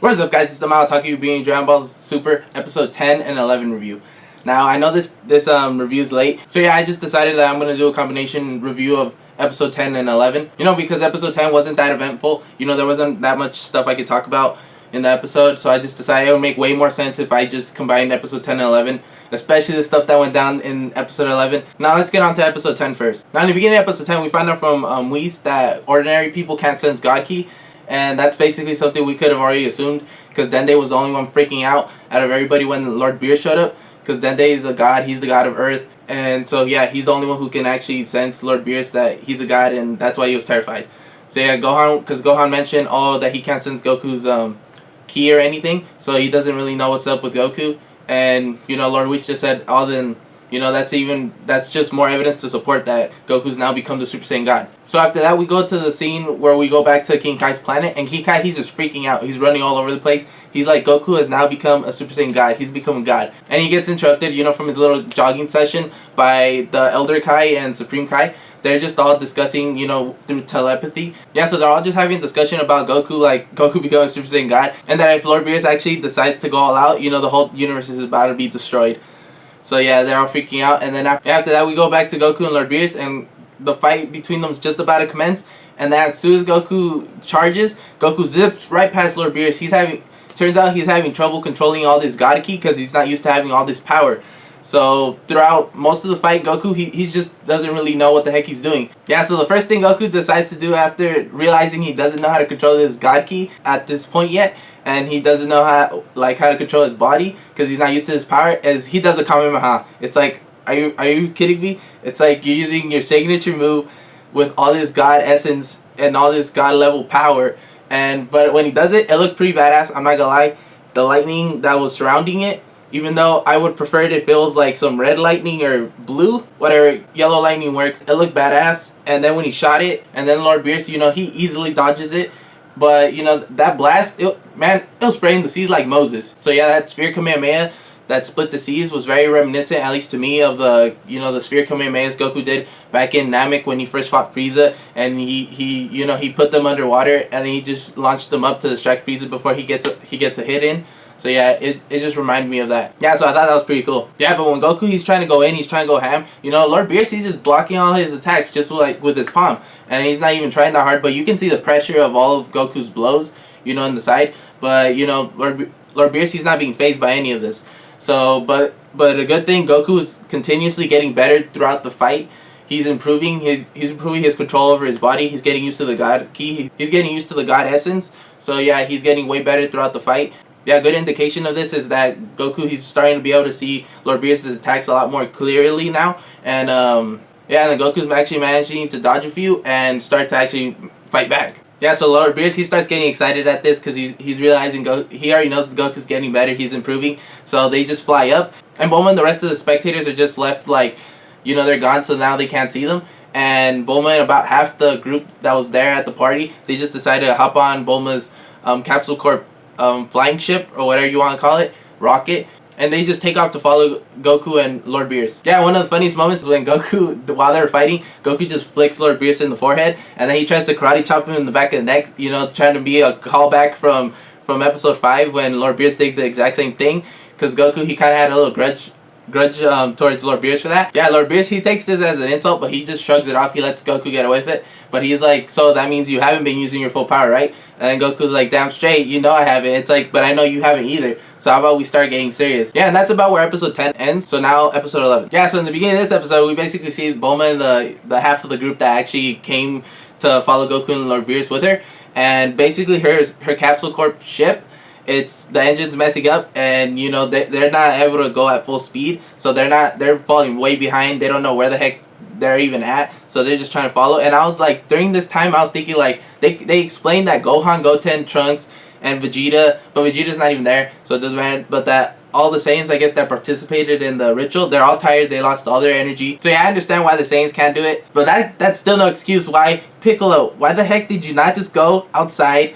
What is up, guys? It's the Maotaki being Dragon Ball Super episode 10 and 11 review. Now, I know this review is late, so yeah, I just decided that I'm going to do a combination review of episode 10 and 11. You know, because episode 10 wasn't that eventful. You know, there wasn't that much stuff I could talk about in the episode, so I just decided it would make way more sense if I just combined episode 10 and 11, especially the stuff that went down in episode 11. Now let's get on to episode 10 first. Now in the beginning of episode 10, we find out from Whis that ordinary people can't sense God Ki, and that's basically something we could have already assumed, because Dende was the only one freaking out of everybody when Lord Beerus showed up, because Dende is a god, he's the god of Earth, and so yeah, he's the only one who can actually sense Lord Beerus that he's a god, and that's why he was terrified. So yeah, Gohan mentioned that he can't sense Goku's Ki or anything, so he doesn't really know what's up with Goku. And you know, Lord Whis just said, you know, that's just more evidence to support that Goku's now become the Super Saiyan God. So after that, we go to the scene where we go back to King Kai's planet, and King Kai, he's just freaking out. He's running all over the place. He's like, Goku has now become a Super Saiyan God. He's become a god. And he gets interrupted, you know, from his little jogging session by the Elder Kai and Supreme Kai. They're just all discussing, you know, through telepathy. Yeah, so they're all just having a discussion about Goku, like Goku becoming Super Saiyan God, and that if Lord Beerus actually decides to go all out, you know, the whole universe is about to be destroyed. So yeah, they're all freaking out, and then after that, we go back to Goku and Lord Beerus, and the fight between them is just about to commence. And then as soon as Goku charges, Goku zips right past Lord Beerus. Turns out he's having trouble controlling all this God Ki because he's not used to having all this power. So throughout most of the fight, Goku, he just doesn't really know what the heck he's doing. Yeah, so the first thing Goku decides to do after realizing he doesn't know how to control his God Ki at this point yet, and he doesn't know how to control his body because he's not used to his power, is he does a Kamehameha. It's like, are you kidding me? It's like you're using your signature move with all this God essence and all this God level power, but when he does it, it looked pretty badass. I'm not gonna lie, the lightning that was surrounding it, even though I would prefer it if it was like some red lightning or blue, whatever, yellow lightning works, it looked badass. And then when he shot it, and then Lord Beerus, you know, he easily dodges it. But, you know, that blast, it was spraying the seas like Moses. So yeah, that Sphere Kamehameha that split the seas was very reminiscent, at least to me, of the Sphere Kamehamehas Goku did back in Namek when he first fought Frieza, and he put them underwater, and then he just launched them up to distract Frieza before he gets a hit in. So yeah, it just reminded me of that. Yeah, so I thought that was pretty cool. Yeah, but when Goku, he's trying to go in, he's trying to go ham, you know, Lord Beerus, he's just blocking all his attacks just with his palm. And he's not even trying that hard, but you can see the pressure of all of Goku's blows, you know, in the side. But, you know, Lord Beerus, he's not being phased by any of this. So, but a good thing, Goku is continuously getting better throughout the fight. He's improving his control over his body. He's getting used to the God Ki. He's getting used to the God essence. So yeah, he's getting way better throughout the fight. Yeah, a good indication of this is that Goku, he's starting to be able to see Lord Beerus' attacks a lot more clearly now. And yeah, and then Goku's actually managing to dodge a few and start to actually fight back. Yeah, so Lord Beerus, he starts getting excited at this because he's realizing he already knows that Goku's getting better, he's improving. So they just fly up, and Bulma and the rest of the spectators are just left like, you know, they're gone, so now they can't see them. And Bulma and about half the group that was there at the party, they just decided to hop on Bulma's Capsule Corp flying ship, or whatever you want to call it, rocket, and they just take off to follow Goku and Lord Beerus. Yeah, one of the funniest moments is when Goku, while they were fighting, Goku just flicks Lord Beerus in the forehead, and then he tries to karate chop him in the back of the neck, you know, trying to be a callback from episode 5 when Lord Beerus did the exact same thing, because Goku, he kind of had a little grudge towards Lord Beerus for that. Yeah, Lord Beerus, he takes this as an insult, but he just shrugs it off. He lets Goku get away with it. But he's like, so that means you haven't been using your full power, right? And then Goku's like, damn straight, you know I haven't. It's like, but I know you haven't either. So how about we start getting serious? Yeah, and that's about where episode 10 ends. So now episode 11. Yeah, so in the beginning of this episode, we basically see Bulma and the half of the group that actually came to follow Goku and Lord Beerus with her. And basically her Capsule Corp ship, the engine's messing up, and you know they're not able to go at full speed, so they're falling way behind. They don't know where the heck they're even at, so they're just trying to follow. And I was like, during this time, I was thinking like they explained that Gohan, Goten, Trunks, and Vegeta, but Vegeta's not even there, so it doesn't matter. But that all the Saiyans, I guess, that participated in the ritual, they're all tired. They lost all their energy. So yeah, I understand why the Saiyans can't do it, but that's still no excuse why Piccolo. Why the heck did you not just go outside,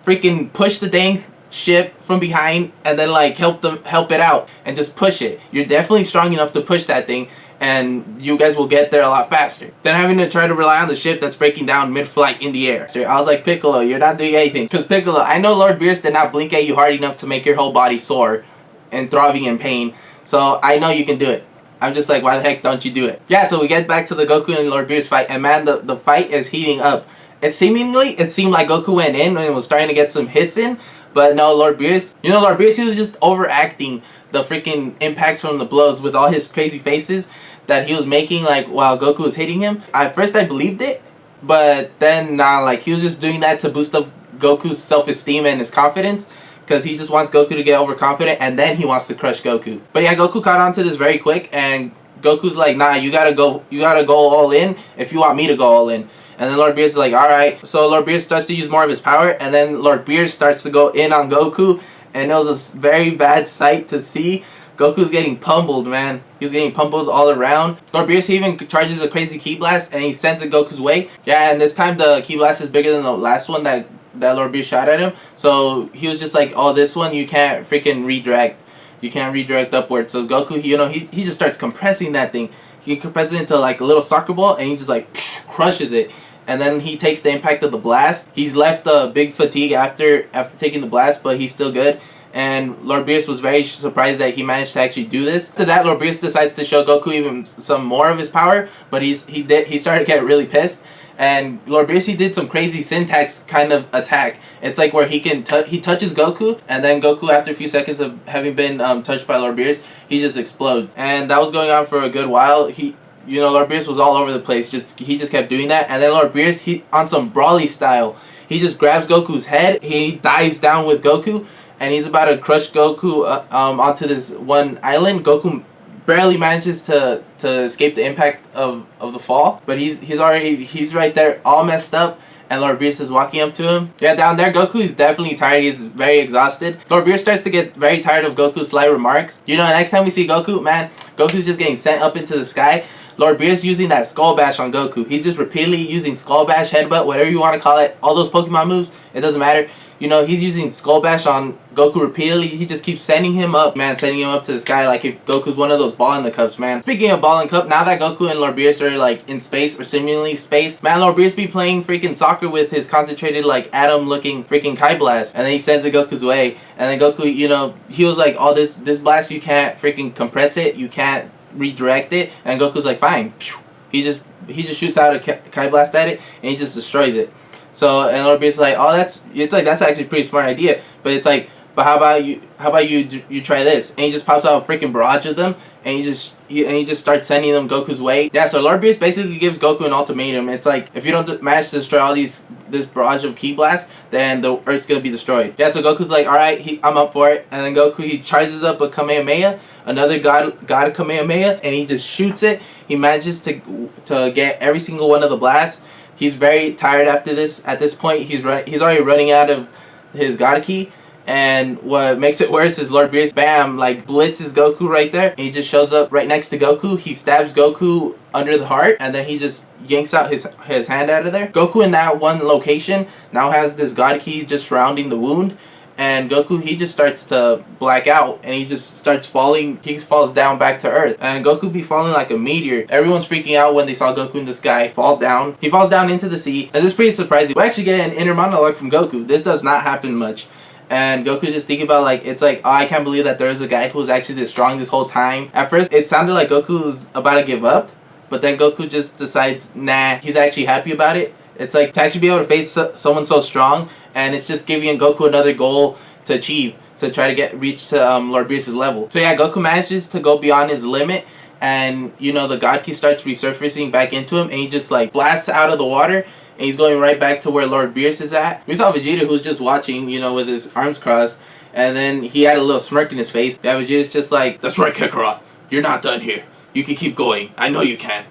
freaking push the dang ship from behind, and then like help it out and just push it? You're definitely strong enough to push that thing, and you guys will get there a lot faster than having to try to rely on the ship that's breaking down mid-flight in the air. I was like, Piccolo, you're not doing anything. Because Piccolo, I know Lord Beerus did not blink at you hard enough to make your whole body sore and throbbing in pain, so I know you can do it. I'm just like, why the heck don't you do it? Yeah, so we get back to the Goku and Lord Beerus fight, and man, the fight is heating up. It seemed like Goku went in and was starting to get some hits in, but no, Lord Beerus, Lord Beerus, he was just overacting the freaking impacts from the blows with all his crazy faces that he was making, like, while Goku was hitting him. At first I believed it, but then nah, like, he was just doing that to boost up Goku's self-esteem and his confidence, because he just wants Goku to get overconfident, and then he wants to crush Goku. But yeah, Goku caught on to this very quick, and Goku's like, nah, you gotta go all in if you want me to go all in. And then Lord Beerus is like, alright. So Lord Beerus starts to use more of his power, and then Lord Beerus starts to go in on Goku, and it was a very bad sight to see. Goku's getting pummeled, man. He's getting pummeled all around. Lord Beerus even charges a crazy Ki Blast, and he sends it Goku's way. Yeah, and this time the Ki Blast is bigger than the last one that Lord Beerus shot at him. So he was just like, oh, this one you can't freaking redirect. You can't redirect upwards. So Goku, he just starts compressing that thing. He compresses it into like a little soccer ball, and he just like crushes it. And then he takes the impact of the blast. He's left a big fatigue after taking the blast, but he's still good. And Lord Beerus was very surprised that he managed to actually do this. After that, Lord Beerus decides to show Goku even some more of his power, but he started to get really pissed. And Lord Beerus, he did some crazy syntax kind of attack. It's like where he touches Goku, and then Goku, after a few seconds of having been touched by Lord Beerus, he just explodes. And that was going on for a good while. Lord Beerus was all over the place. He just kept doing that. And then Lord Beerus, he on some Brawly style, he just grabs Goku's head. He dives down with Goku, and he's about to crush Goku onto this one island. Goku barely manages to escape the impact of the fall, but he's right there all messed up, and Lord Beerus is walking up to him. Yeah, down there Goku is definitely tired. He's very exhausted. Lord Beerus starts to get very tired of Goku's sly remarks. Next time we see Goku, man, Goku's just getting sent up into the sky. Lord Beerus using that Skull Bash on Goku. He's just repeatedly using Skull Bash, Headbutt, whatever you want to call it. All those Pokemon moves, it doesn't matter. He's using Skull Bash on Goku repeatedly. He just keeps sending him up, man, sending him up to the sky like if Goku's one of those Ball in the Cups, man. Speaking of Ball in Cup, now that Goku and Lord Beerus are like in space, or seemingly space, man, Lord Beerus be playing freaking soccer with his concentrated like atom looking freaking Ki Blast, and then he sends it Goku's way. And then Goku, he was like, oh, this blast, you can't freaking compress it, you can't redirect it. And Goku's like, fine. He just shoots out a Ki Blast at it, and he just destroys it. So, and Lord Beerus is like, oh, that's actually a pretty smart idea. But it's like, but how about you try this? And he just pops out a freaking barrage of them, and he just starts sending them Goku's way. Yeah, so Lord Beerus basically gives Goku an ultimatum. It's like, if you don't manage to destroy all this barrage of Ki Blasts, then the Earth's gonna be destroyed. Yeah, so Goku's like, all right, I'm up for it. And then Goku, he charges up a Kamehameha, another God Kamehameha, and he just shoots it. He manages to get every single one of the blasts. He's very tired after this. At this point, he's already running out of his God Ki. And what makes it worse is Lord Beerus, bam, like blitzes Goku right there. And he just shows up right next to Goku. He stabs Goku under the heart, and then he just yanks out his hand out of there. Goku in that one location now has this God Ki just surrounding the wound. And Goku, he just starts to black out, and he just starts falling. He falls down back to Earth, and Goku be falling like a meteor. Everyone's freaking out when they saw Goku in the sky fall down. He falls down into the sea, and this is pretty surprising. We actually get an inner monologue from Goku. This does not happen much. And Goku's just thinking about, like, it's like, oh, I can't believe that there was a guy who was actually this strong this whole time. At first, it sounded like Goku was about to give up, but then Goku just decides, nah, he's actually happy about it. It's like, to actually be able to face someone so strong, and it's just giving Goku another goal to achieve, to try to reach to Lord Beerus' level. So yeah, Goku manages to go beyond his limit, and the God Ki starts resurfacing back into him, and he just like blasts out of the water, and he's going right back to where Lord Beerus is at. We saw Vegeta, who's just watching, with his arms crossed, and then he had a little smirk in his face. Yeah, Vegeta's just like, that's right, Kakarot, you're not done here. You can keep going. I know you can.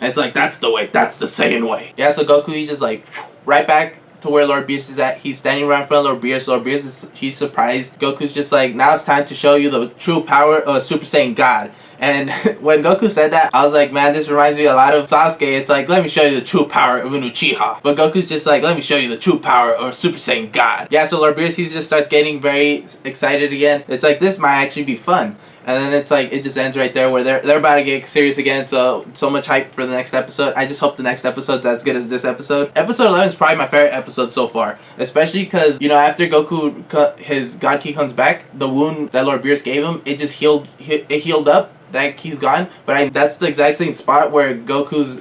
And it's like, that's the way. That's the Saiyan way. Yeah, so Goku, he just like, right back to where Lord Beerus is at. He's standing right in front of Lord Beerus. Lord Beerus he's surprised. Goku's just like, now it's time to show you the true power of a Super Saiyan God. And when Goku said that, I was like, man, this reminds me a lot of Sasuke. It's like, let me show you the true power of an Uchiha. But Goku's just like, let me show you the true power of Super Saiyan God. Yeah, so Lord Beerus, he just starts getting very excited again. It's like, this might actually be fun. And then it's like, it just ends right there where they're about to get serious again. So much hype for the next episode. I just hope the next episode's as good as this episode. Episode 11 is probably my favorite episode so far. Especially because, you know, after Goku, his God Ki comes back, the wound that Lord Beerus gave him, it just healed up. That he's gone. But that's the exact same spot where Goku's,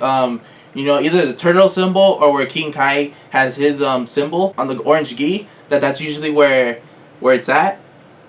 you know, either the turtle symbol or where King Kai has his symbol on the orange gi. That's usually where it's at.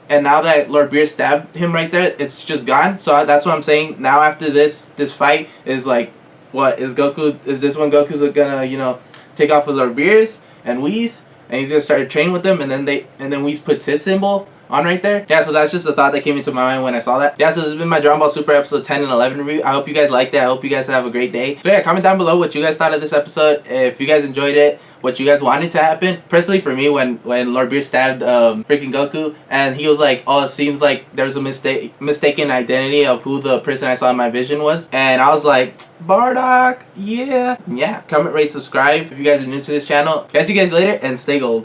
And now that Lord Beerus stabbed him right there, it's just gone. So that's what I'm saying. Now after this fight is like, what is Goku? Is this when Goku's gonna, you know, take off with Lord Beerus and Whis, and he's gonna start training with them, and then Whis puts his symbol on right there. Yeah, so that's just a thought that came into my mind when I saw that. Yeah, so this has been my Dragon Ball Super episode 10 and 11 review. I hope you guys liked it. I hope you guys have a great day. So yeah, comment down below what you guys thought of this episode. If you guys enjoyed it, what you guys wanted to happen. Personally, for me, when Lord Beerus stabbed freaking Goku, and he was like, oh, it seems like there's a mistaken identity of who the person I saw in my vision was. And I was like, Bardock, yeah. Yeah, comment, rate, subscribe if you guys are new to this channel. Catch you guys later, and stay gold.